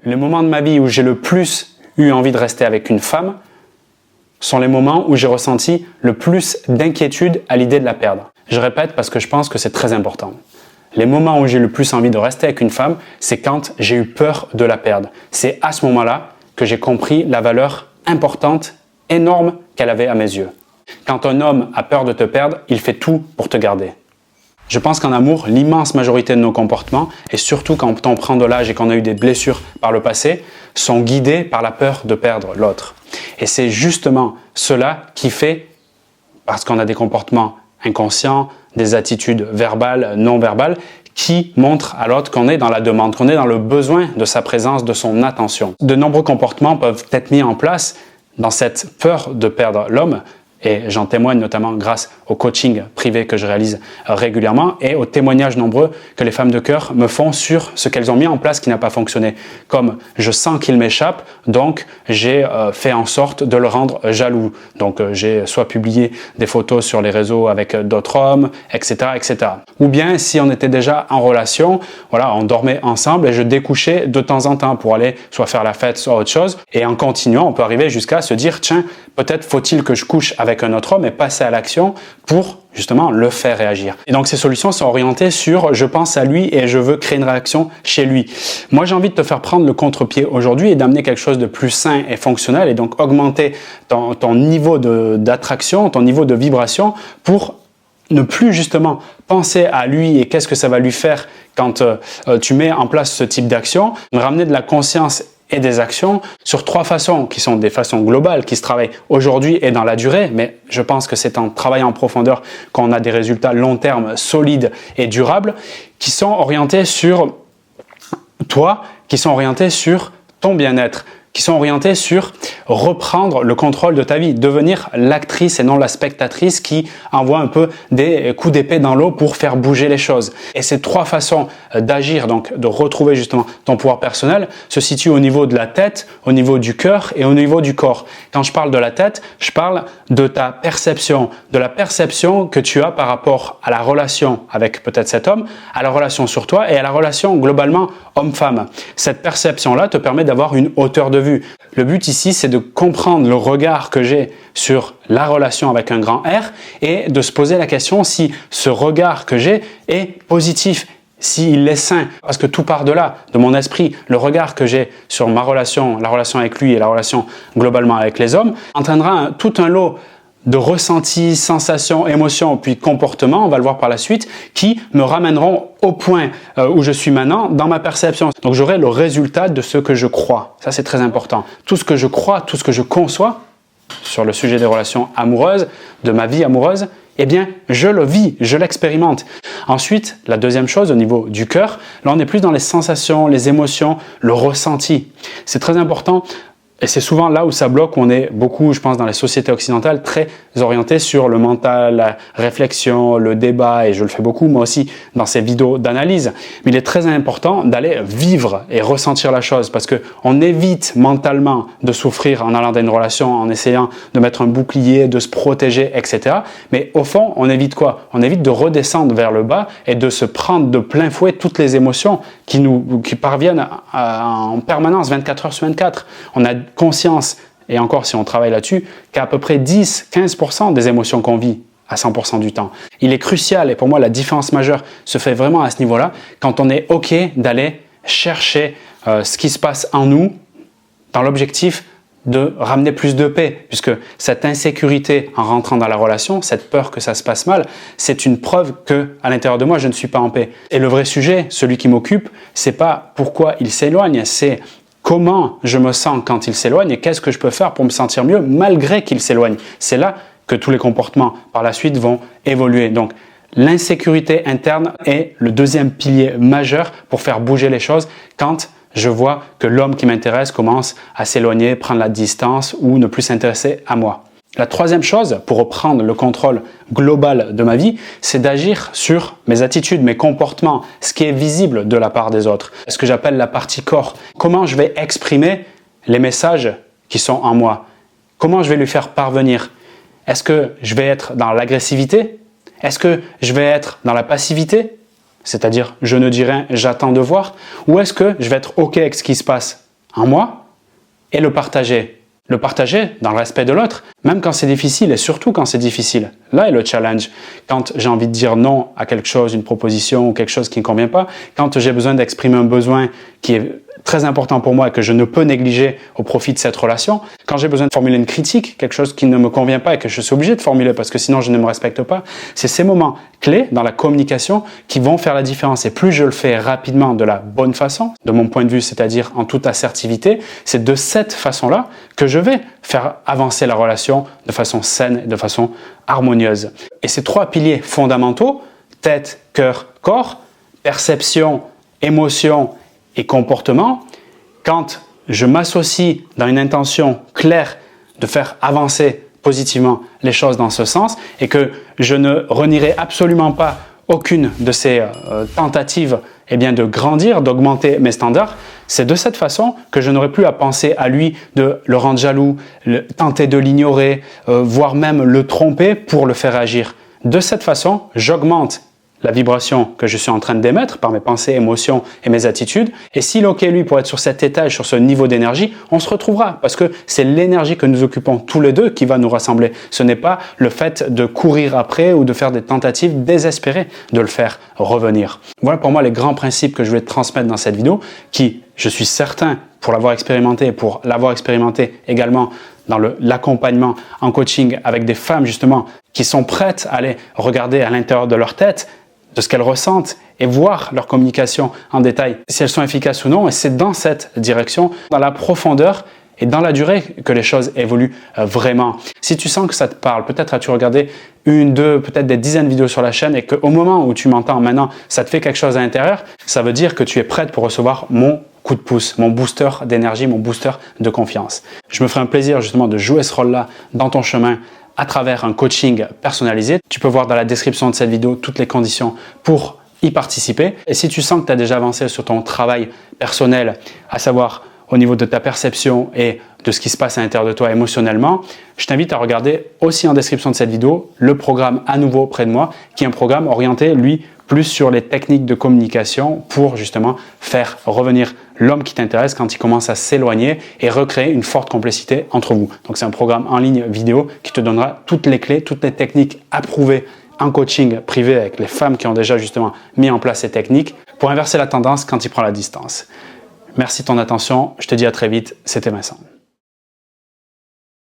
Les moments de ma vie où j'ai le plus eu envie de rester avec une femme sont les moments où j'ai ressenti le plus d'inquiétude à l'idée de la perdre. Je répète parce que je pense que c'est très important. Les moments où j'ai le plus envie de rester avec une femme, c'est quand j'ai eu peur de la perdre. C'est à ce moment-là que j'ai compris la valeur importante, énorme qu'elle avait à mes yeux. Quand un homme a peur de te perdre, il fait tout pour te garder. Je pense qu'en amour, l'immense majorité de nos comportements, et surtout quand on prend de l'âge et qu'on a eu des blessures par le passé, sont guidés par la peur de perdre l'autre. Et c'est justement cela qui fait, parce qu'on a des comportements inconscients, des attitudes verbales, non verbales, qui montrent à l'autre qu'on est dans la demande, qu'on est dans le besoin de sa présence, de son attention. De nombreux comportements peuvent être mis en place dans cette peur de perdre l'homme, et j'en témoigne notamment grâce au coaching privé que je réalise régulièrement et aux témoignages nombreux que les femmes de cœur me font sur ce qu'elles ont mis en place qui n'a pas fonctionné. Comme je sens qu'il m'échappe, donc j'ai fait en sorte de le rendre jaloux. Donc j'ai soit publié des photos sur les réseaux avec d'autres hommes, etc., etc. Ou bien si on était déjà en relation, voilà, on dormait ensemble et je découchais de temps en temps pour aller soit faire la fête, soit autre chose. Et en continuant, on peut arriver jusqu'à se dire, tiens, peut-être faut-il que je couche avec un autre homme et passer à l'action pour justement le faire réagir. Et donc ces solutions sont orientées sur je pense à lui et je veux créer une réaction chez lui. Moi j'ai envie de te faire prendre le contre-pied aujourd'hui et d'amener quelque chose de plus sain et fonctionnel et donc augmenter ton niveau d'attraction, ton niveau de vibration pour ne plus justement penser à lui et qu'est-ce que ça va lui faire quand tu mets en place ce type d'action, mais ramener de la conscience et des actions sur 3 façons qui sont des façons globales qui se travaillent aujourd'hui et dans la durée, mais je pense que c'est en travaillant en profondeur qu'on a des résultats long terme, solides et durables, qui sont orientés sur toi, qui sont orientés sur ton bien-être, qui sont orientés sur reprendre le contrôle de ta vie, devenir l'actrice et non la spectatrice qui envoie un peu des coups d'épée dans l'eau pour faire bouger les choses. Et ces 3 façons d'agir, donc de retrouver justement ton pouvoir personnel, se situent au niveau de la tête, au niveau du cœur et au niveau du corps. Quand je parle de la tête, je parle de ta perception, de la perception que tu as par rapport à la relation avec peut-être cet homme, à la relation sur toi et à la relation globalement homme-femme. Cette perception-là te permet d'avoir une hauteur de vue. Le but ici, c'est de comprendre le regard que j'ai sur la relation avec un grand R et de se poser la question si ce regard que j'ai est positif, s'il est sain, parce que tout part de là, de mon esprit. Le regard que j'ai sur ma relation, la relation avec lui et la relation globalement avec les hommes, entraînera tout un lot de ressentis, sensations, émotions, puis comportements, on va le voir par la suite, qui me ramèneront au point où je suis maintenant dans ma perception. Donc j'aurai le résultat de ce que je crois. Ça, c'est très important. Tout ce que je crois, tout ce que je conçois sur le sujet des relations amoureuses, de ma vie amoureuse, eh bien, je le vis, je l'expérimente. Ensuite, la deuxième chose au niveau du cœur, là on est plus dans les sensations, les émotions, le ressenti. C'est très important. Et c'est souvent là où ça bloque, où on est beaucoup, je pense, dans les sociétés occidentales, très orientés sur le mental, la réflexion, le débat, et je le fais beaucoup, moi aussi, dans ces vidéos d'analyse. Mais il est très important d'aller vivre et ressentir la chose, parce que on évite mentalement de souffrir en allant dans une relation, en essayant de mettre un bouclier, de se protéger, etc. Mais au fond, on évite quoi? On évite de redescendre vers le bas et de se prendre de plein fouet toutes les émotions qui parviennent en permanence, 24 heures sur 24. On a conscience, et encore si on travaille là-dessus, qu'à peu près 10-15% des émotions qu'on vit à 100% du temps. Il est crucial, et pour moi la différence majeure se fait vraiment à ce niveau-là, quand on est OK d'aller chercher ce qui se passe en nous dans l'objectif de ramener plus de paix, puisque cette insécurité en rentrant dans la relation, cette peur que ça se passe mal, c'est une preuve que à l'intérieur de moi, je ne suis pas en paix. Et le vrai sujet, celui qui m'occupe, c'est pas pourquoi il s'éloigne, c'est comment je me sens quand il s'éloigne et qu'est-ce que je peux faire pour me sentir mieux malgré qu'il s'éloigne. C'est là que tous les comportements par la suite vont évoluer. Donc, l'insécurité interne est le deuxième pilier majeur pour faire bouger les choses quand je vois que l'homme qui m'intéresse commence à s'éloigner, prendre la distance ou ne plus s'intéresser à moi. La troisième chose, pour reprendre le contrôle global de ma vie, c'est d'agir sur mes attitudes, mes comportements, ce qui est visible de la part des autres. Ce que j'appelle la partie corps. Comment je vais exprimer les messages qui sont en moi? Comment je vais lui faire parvenir? Est-ce que je vais être dans l'agressivité? Est-ce que je vais être dans la passivité? C'est-à-dire, je ne dis rien, j'attends de voir? Ou est-ce que je vais être OK avec ce qui se passe en moi et le partager. Le partager dans le respect de l'autre, même quand c'est difficile et surtout quand c'est difficile. Là est le challenge. Quand j'ai envie de dire non à quelque chose, une proposition ou quelque chose qui ne me convient pas, quand j'ai besoin d'exprimer un besoin qui est très important pour moi et que je ne peux négliger au profit de cette relation, quand j'ai besoin de formuler une critique, quelque chose qui ne me convient pas et que je suis obligé de formuler parce que sinon je ne me respecte pas, c'est ces moments clés dans la communication qui vont faire la différence. Et plus je le fais rapidement de la bonne façon, de mon point de vue, c'est-à-dire en toute assertivité, c'est de cette façon-là que je vais faire avancer la relation de façon saine et de façon harmonieuse. Et ces 3 piliers fondamentaux, tête, cœur, corps, perception, émotion et comportement, quand je m'associe dans une intention claire de faire avancer positivement les choses dans ce sens et que je ne renierai absolument pas aucune de ces tentatives de grandir, d'augmenter mes standards, c'est de cette façon que je n'aurai plus à penser à lui de le rendre jaloux, tenter de l'ignorer, voire même le tromper pour le faire agir. De cette façon, j'augmente la vibration que je suis en train d'émettre par mes pensées, émotions et mes attitudes. Et s'il est OK, lui, pour être sur cet étage, sur ce niveau d'énergie, on se retrouvera parce que c'est l'énergie que nous occupons tous les deux qui va nous rassembler. Ce n'est pas le fait de courir après ou de faire des tentatives désespérées de le faire revenir. Voilà pour moi les grands principes que je voulais te transmettre dans cette vidéo qui, je suis certain, pour l'avoir expérimenté et pour l'avoir expérimenté également dans l'accompagnement en coaching avec des femmes justement qui sont prêtes à aller regarder à l'intérieur de leur tête, de ce qu'elles ressentent et voir leur communication en détail, si elles sont efficaces ou non. Et c'est dans cette direction, dans la profondeur et dans la durée que les choses évoluent vraiment. Si tu sens que ça te parle, peut-être as-tu regardé 1, 2, peut-être des dizaines de vidéos sur la chaîne et qu'au moment où tu m'entends maintenant, ça te fait quelque chose à l'intérieur, ça veut dire que tu es prête pour recevoir mon coup de pouce, mon booster d'énergie, mon booster de confiance. Je me ferai un plaisir justement de jouer ce rôle-là dans ton chemin à travers un coaching personnalisé. Tu peux voir dans la description de cette vidéo toutes les conditions pour y participer. Et si tu sens que tu as déjà avancé sur ton travail personnel, à savoir au niveau de ta perception et de ce qui se passe à l'intérieur de toi émotionnellement, je t'invite à regarder aussi en description de cette vidéo le programme À nouveau près de moi, qui est un programme orienté, lui, plus sur les techniques de communication pour justement faire revenir l'homme qui t'intéresse quand il commence à s'éloigner et recréer une forte complicité entre vous. Donc c'est un programme en ligne vidéo qui te donnera toutes les clés, toutes les techniques approuvées en coaching privé avec les femmes qui ont déjà justement mis en place ces techniques pour inverser la tendance quand il prend la distance. Merci de ton attention, je te dis à très vite, c'était Vincent.